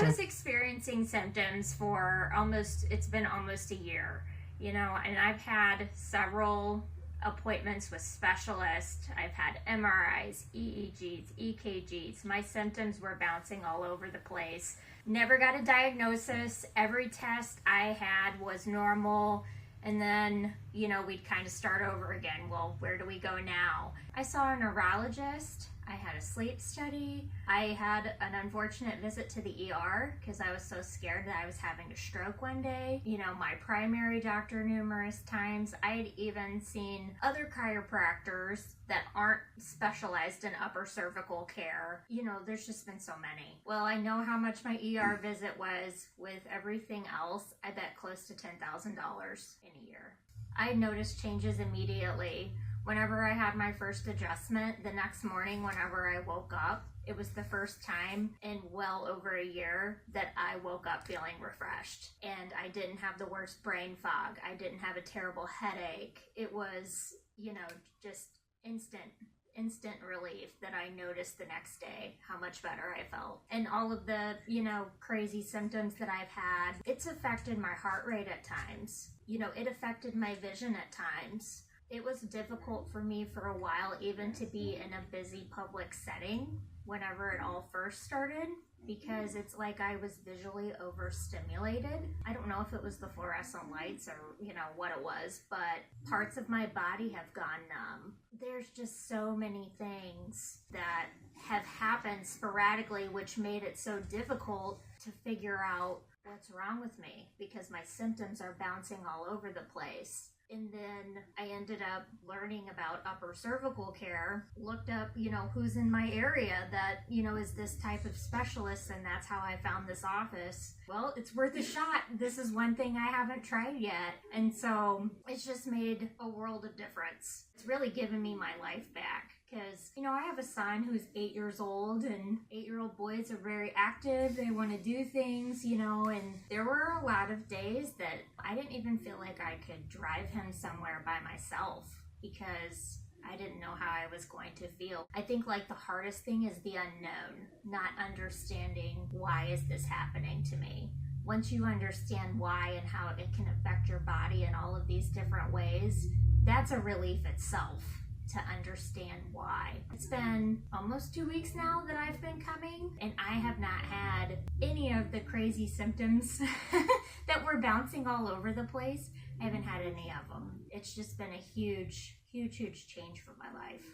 I was experiencing symptoms for it's been almost a year, and I've had several appointments with specialists. I've had MRIs, EEGs, EKGs. My symptoms were bouncing all over the place. Never got a diagnosis. Every test I had was normal. And then, we'd kind of start over again. Well, where do we go now? I saw a neurologist. I had a sleep study. I had an unfortunate visit to the ER because I was so scared that I was having a stroke one day. My primary doctor numerous times. I had even seen other chiropractors that aren't specialized in upper cervical care. There's just been so many. Well, I know how much my ER visit was. With everything else, I bet close to $10,000 in a year. I noticed changes immediately. Whenever I had my first adjustment, the next morning whenever I woke up, it was the first time in well over a year that I woke up feeling refreshed. And I didn't have the worst brain fog. I didn't have a terrible headache. It was, just instant relief that I noticed the next day how much better I felt. And all of the, crazy symptoms that I've had, it's affected my heart rate at times. It affected my vision at times. It was difficult for me for a while even to be in a busy public setting whenever it all first started, because it's like I was visually overstimulated. I don't know if it was the fluorescent lights or, what it was, but parts of my body have gone numb. There's just so many things that have happened sporadically, which made it so difficult to figure out what's wrong with me because my symptoms are bouncing all over the place. And then I ended up learning about upper cervical care, looked up, who's in my area that, is this type of specialist, and that's how I found this office. Well, it's worth a shot. This is one thing I haven't tried yet. And so it's just made a world of difference. It's really given me my life back. Because, I have a son who's 8 years old, and 8-year-old boys are very active. They want to do things, and there were a lot of days that I didn't even feel like I could drive him somewhere by myself because I didn't know how I was going to feel. I think the hardest thing is the unknown, not understanding why is this happening to me. Once you understand why and how it can affect your body in all of these different ways, that's a relief itself. To understand why. It's been almost 2 weeks now that I've been coming, and I have not had any of the crazy symptoms that were bouncing all over the place. I haven't had any of them. It's just been a huge change for my life.